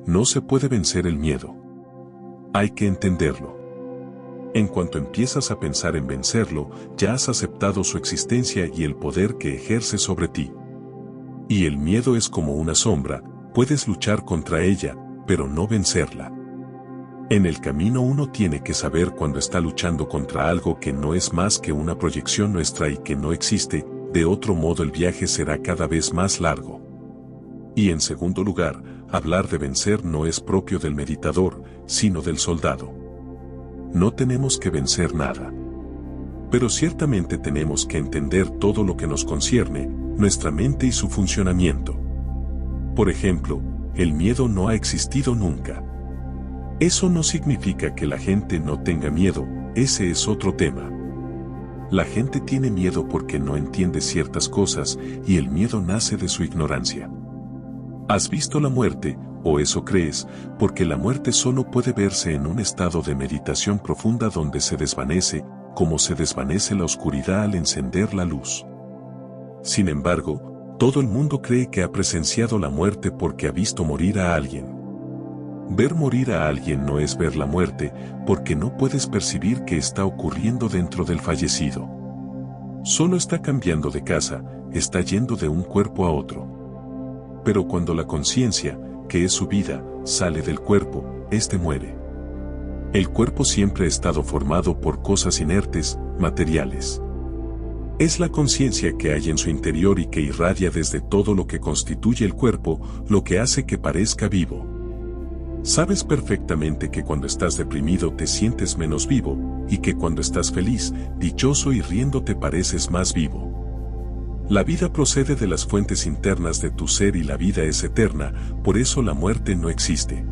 No se puede vencer el miedo. Hay que entenderlo. En cuanto empiezas a pensar en vencerlo, ya has aceptado su existencia y el poder que ejerce sobre ti. Y el miedo es como una sombra, puedes luchar contra ella, pero no vencerla. En el camino uno tiene que saber cuando está luchando contra algo que no es más que una proyección nuestra y que no existe, de otro modo el viaje será cada vez más largo. Y en segundo lugar, hablar de vencer no es propio del meditador, sino del soldado. No tenemos que vencer nada. Pero ciertamente tenemos que entender todo lo que nos concierne, nuestra mente y su funcionamiento. Por ejemplo, el miedo no ha existido nunca. Eso no significa que la gente no tenga miedo, ese es otro tema. La gente tiene miedo porque no entiende ciertas cosas y el miedo nace de su ignorancia. ¿Has visto la muerte, o eso crees, porque la muerte solo puede verse en un estado de meditación profunda donde se desvanece, como se desvanece la oscuridad al encender la luz? Sin embargo, todo el mundo cree que ha presenciado la muerte porque ha visto morir a alguien. Ver morir a alguien no es ver la muerte, porque no puedes percibir qué está ocurriendo dentro del fallecido. Solo está cambiando de casa, está yendo de un cuerpo a otro. Pero cuando la conciencia, que es su vida, sale del cuerpo, éste muere. El cuerpo siempre ha estado formado por cosas inertes, materiales. Es la conciencia que hay en su interior y que irradia desde todo lo que constituye el cuerpo, lo que hace que parezca vivo. Sabes perfectamente que cuando estás deprimido te sientes menos vivo, y que cuando estás feliz, dichoso y riendo te pareces más vivo. La vida procede de las fuentes internas de tu ser y la vida es eterna, por eso la muerte no existe.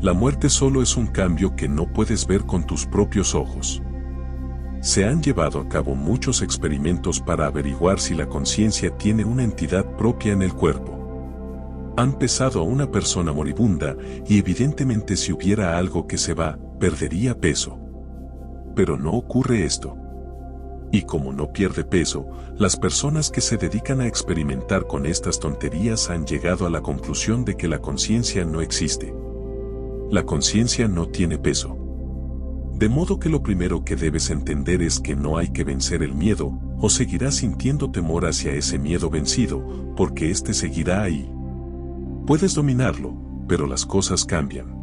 La muerte solo es un cambio que no puedes ver con tus propios ojos. Se han llevado a cabo muchos experimentos para averiguar si la conciencia tiene una entidad propia en el cuerpo. Han pesado a una persona moribunda y evidentemente si hubiera algo que se va, perdería peso. Pero no ocurre esto. Y como no pierde peso, las personas que se dedican a experimentar con estas tonterías han llegado a la conclusión de que la conciencia no existe. La conciencia no tiene peso. De modo que lo primero que debes entender es que no hay que vencer el miedo, o seguirás sintiendo temor hacia ese miedo vencido, porque éste seguirá ahí. Puedes dominarlo, pero las cosas cambian.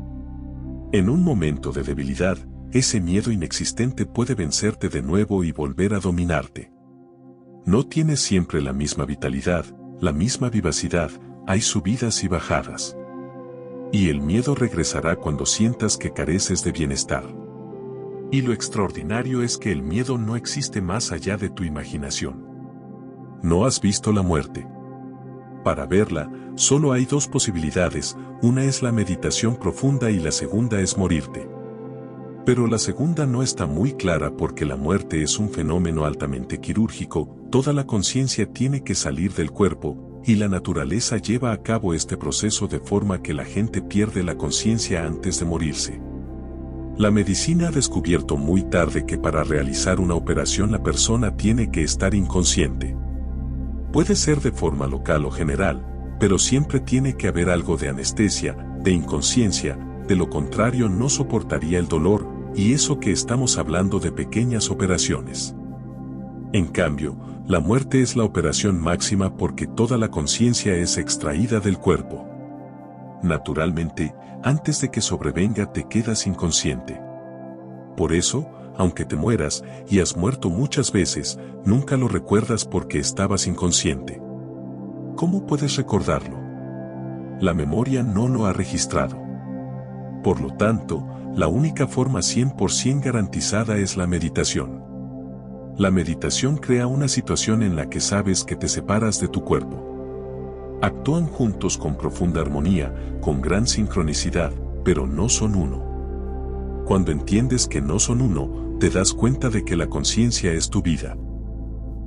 En un momento de debilidad, ese miedo inexistente puede vencerte de nuevo y volver a dominarte. No tienes siempre la misma vitalidad, la misma vivacidad, hay subidas y bajadas. Y el miedo regresará cuando sientas que careces de bienestar. Y lo extraordinario es que el miedo no existe más allá de tu imaginación. No has visto la muerte. Para verla, solo hay dos posibilidades, una es la meditación profunda y la segunda es morirte. Pero la segunda no está muy clara porque la muerte es un fenómeno altamente quirúrgico, toda la conciencia tiene que salir del cuerpo, y la naturaleza lleva a cabo este proceso de forma que la gente pierde la conciencia antes de morirse. La medicina ha descubierto muy tarde que para realizar una operación la persona tiene que estar inconsciente. Puede ser de forma local o general, pero siempre tiene que haber algo de anestesia, de inconsciencia, de lo contrario no soportaría el dolor, y eso que estamos hablando de pequeñas operaciones. En cambio, la muerte es la operación máxima porque toda la conciencia es extraída del cuerpo. Naturalmente, antes de que sobrevenga te quedas inconsciente. Por eso, aunque te mueras, y has muerto muchas veces, nunca lo recuerdas porque estabas inconsciente. ¿Cómo puedes recordarlo? La memoria no lo ha registrado. Por lo tanto, la única forma 100% garantizada es la meditación. La meditación crea una situación en la que sabes que te separas de tu cuerpo. Actúan juntos con profunda armonía, con gran sincronicidad, pero no son uno. Cuando entiendes que no son uno, te das cuenta de que la conciencia es tu vida.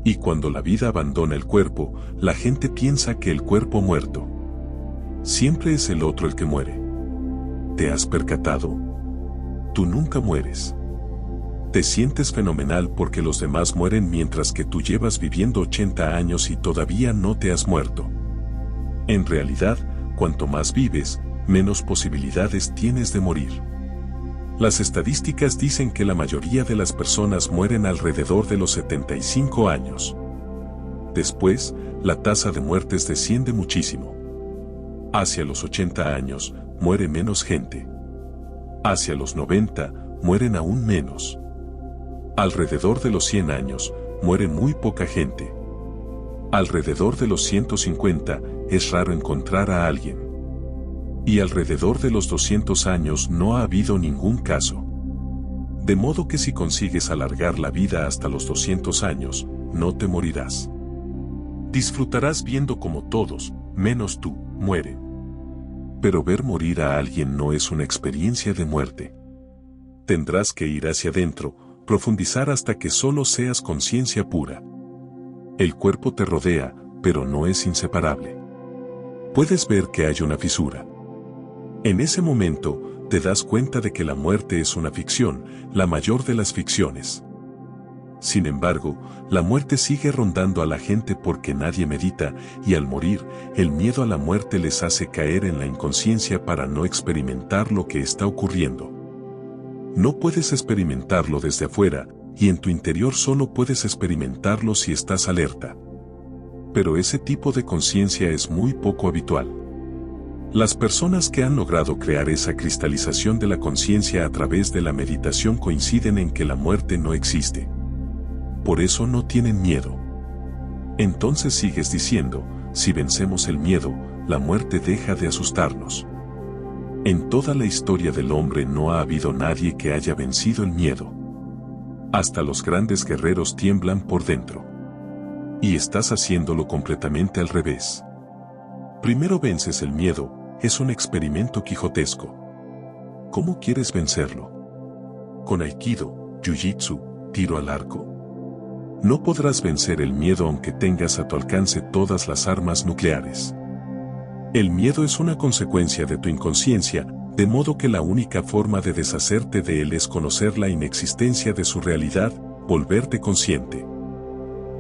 Y cuando la vida abandona el cuerpo, la gente piensa que el cuerpo muerto. Siempre es el otro el que muere. ¿Te has percatado? Tú nunca mueres. Te sientes fenomenal porque los demás mueren mientras que tú llevas viviendo 80 años y todavía no te has muerto. En realidad, cuanto más vives, menos posibilidades tienes de morir. Las estadísticas dicen que la mayoría de las personas mueren alrededor de los 75 años. Después, la tasa de muertes desciende muchísimo. Hacia los 80 años, muere menos gente. Hacia los 90, mueren aún menos. Alrededor de los 100 años, muere muy poca gente. Alrededor de los 150, es raro encontrar a alguien. Y alrededor de los 200 años no ha habido ningún caso. De modo que si consigues alargar la vida hasta los 200 años, no te morirás. Disfrutarás viendo cómo todos, menos tú, mueren. Pero ver morir a alguien no es una experiencia de muerte. Tendrás que ir hacia adentro, profundizar hasta que solo seas conciencia pura. El cuerpo te rodea, pero no es inseparable. Puedes ver que hay una fisura. En ese momento, te das cuenta de que la muerte es una ficción, la mayor de las ficciones. Sin embargo, la muerte sigue rondando a la gente porque nadie medita, y al morir, el miedo a la muerte les hace caer en la inconsciencia para no experimentar lo que está ocurriendo. No puedes experimentarlo desde afuera, y en tu interior solo puedes experimentarlo si estás alerta. Pero ese tipo de conciencia es muy poco habitual. Las personas que han logrado crear esa cristalización de la conciencia a través de la meditación coinciden en que la muerte no existe. Por eso no tienen miedo. Entonces sigues diciendo, si vencemos el miedo, la muerte deja de asustarnos. En toda la historia del hombre no ha habido nadie que haya vencido el miedo. Hasta los grandes guerreros tiemblan por dentro. Y estás haciéndolo completamente al revés. Primero vences el miedo, es un experimento quijotesco. ¿Cómo quieres vencerlo? ¿Con aikido, jiu-jitsu, tiro al arco? No podrás vencer el miedo aunque tengas a tu alcance todas las armas nucleares. El miedo es una consecuencia de tu inconsciencia, de modo que la única forma de deshacerte de él es conocer la inexistencia de su realidad, volverte consciente.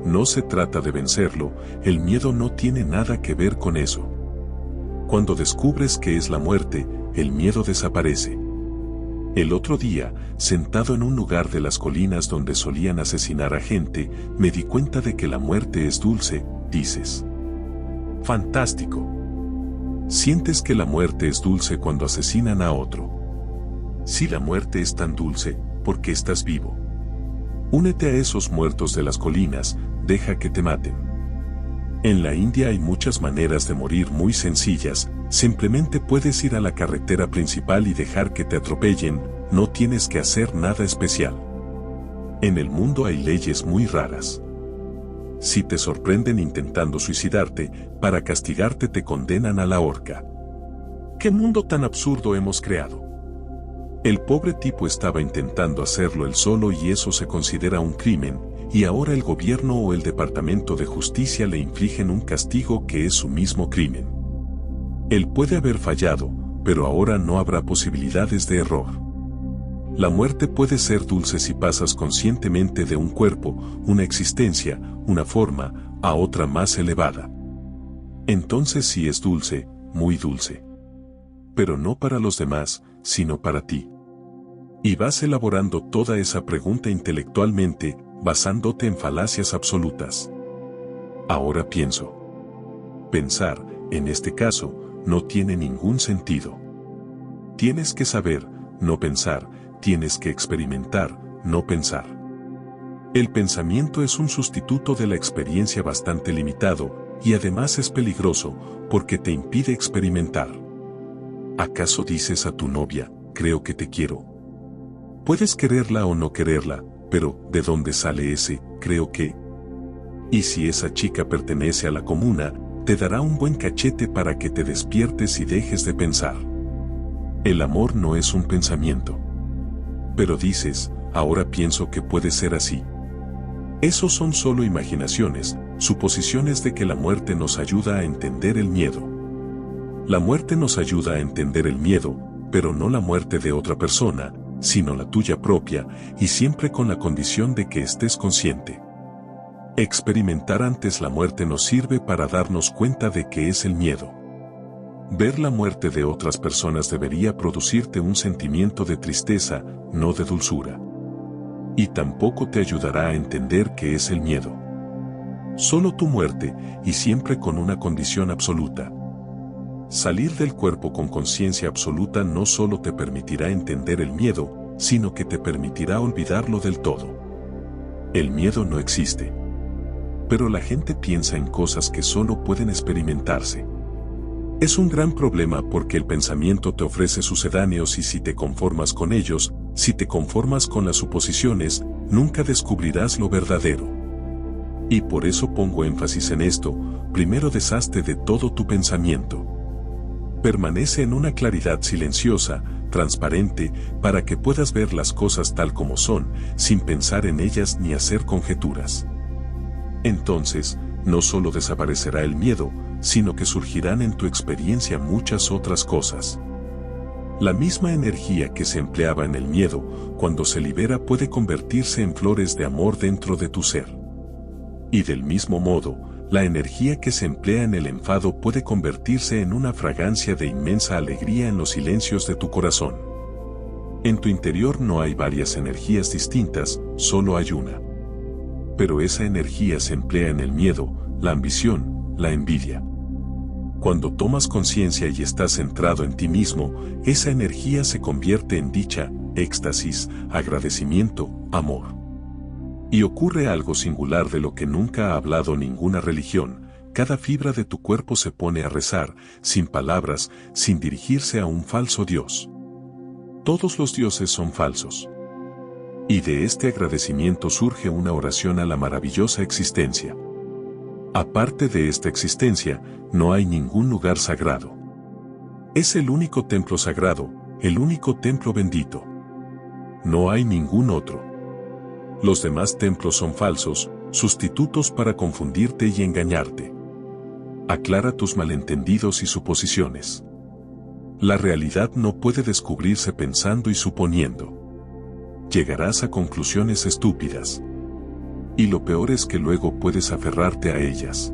No se trata de vencerlo, el miedo no tiene nada que ver con eso. Cuando descubres qué es la muerte, el miedo desaparece. El otro día, sentado en un lugar de las colinas donde solían asesinar a gente, me di cuenta de que la muerte es dulce, dices. Fantástico. Sientes que la muerte es dulce cuando asesinan a otro. Si la muerte es tan dulce, ¿por qué estás vivo? Únete a esos muertos de las colinas, deja que te maten. En la India hay muchas maneras de morir muy sencillas, simplemente puedes ir a la carretera principal y dejar que te atropellen, no tienes que hacer nada especial. En el mundo hay leyes muy raras. Si te sorprenden intentando suicidarte, para castigarte te condenan a la horca. ¿Qué mundo tan absurdo hemos creado? El pobre tipo estaba intentando hacerlo él solo y eso se considera un crimen, y ahora el gobierno o el Departamento de Justicia le infligen un castigo que es su mismo crimen. Él puede haber fallado, pero ahora no habrá posibilidades de error. La muerte puede ser dulce si pasas conscientemente de un cuerpo, una existencia, una forma, a otra más elevada. Entonces sí es dulce, muy dulce. Pero no para los demás, sino para ti. Y vas elaborando toda esa pregunta intelectualmente, basándote en falacias absolutas. Ahora pienso. Pensar, en este caso, no tiene ningún sentido. Tienes que saber, no pensar, tienes que experimentar, no pensar. El pensamiento es un sustituto de la experiencia bastante limitado, y además es peligroso, porque te impide experimentar. ¿Acaso dices a tu novia, creo que te quiero? Puedes quererla o no quererla, pero ¿de dónde sale ese, creo que? Y si esa chica pertenece a la comuna, te dará un buen cachete para que te despiertes y dejes de pensar. El amor no es un pensamiento. Pero dices, ahora pienso que puede ser así. Esos son solo imaginaciones, suposiciones de que la muerte nos ayuda a entender el miedo. La muerte nos ayuda a entender el miedo, pero no la muerte de otra persona, sino la tuya propia, y siempre con la condición de que estés consciente. Experimentar antes la muerte nos sirve para darnos cuenta de qué es el miedo. Ver la muerte de otras personas debería producirte un sentimiento de tristeza, no de dulzura. Y tampoco te ayudará a entender qué es el miedo. Solo tu muerte, y siempre con una condición absoluta. Salir del cuerpo con conciencia absoluta no solo te permitirá entender el miedo, sino que te permitirá olvidarlo del todo. El miedo no existe. Pero la gente piensa en cosas que solo pueden experimentarse. Es un gran problema porque el pensamiento te ofrece sucedáneos y si te conformas con ellos, si te conformas con las suposiciones, nunca descubrirás lo verdadero. Y por eso pongo énfasis en esto, primero deshazte de todo tu pensamiento. Permanece en una claridad silenciosa, transparente, para que puedas ver las cosas tal como son, sin pensar en ellas ni hacer conjeturas. Entonces, no solo desaparecerá el miedo, sino que surgirán en tu experiencia muchas otras cosas. La misma energía que se empleaba en el miedo, cuando se libera puede convertirse en flores de amor dentro de tu ser. Y del mismo modo, la energía que se emplea en el enfado puede convertirse en una fragancia de inmensa alegría en los silencios de tu corazón. En tu interior no hay varias energías distintas, solo hay una. Pero esa energía se emplea en el miedo, la ambición, la envidia. Cuando tomas conciencia y estás centrado en ti mismo, esa energía se convierte en dicha, éxtasis, agradecimiento, amor. Y ocurre algo singular de lo que nunca ha hablado ninguna religión, cada fibra de tu cuerpo se pone a rezar, sin palabras, sin dirigirse a un falso Dios. Todos los dioses son falsos. Y de este agradecimiento surge una oración a la maravillosa existencia. Aparte de esta existencia, no hay ningún lugar sagrado. Es el único templo sagrado, el único templo bendito. No hay ningún otro. Los demás templos son falsos, sustitutos para confundirte y engañarte. Aclara tus malentendidos y suposiciones. La realidad no puede descubrirse pensando y suponiendo. Llegarás a conclusiones estúpidas. Y lo peor es que luego puedes aferrarte a ellas.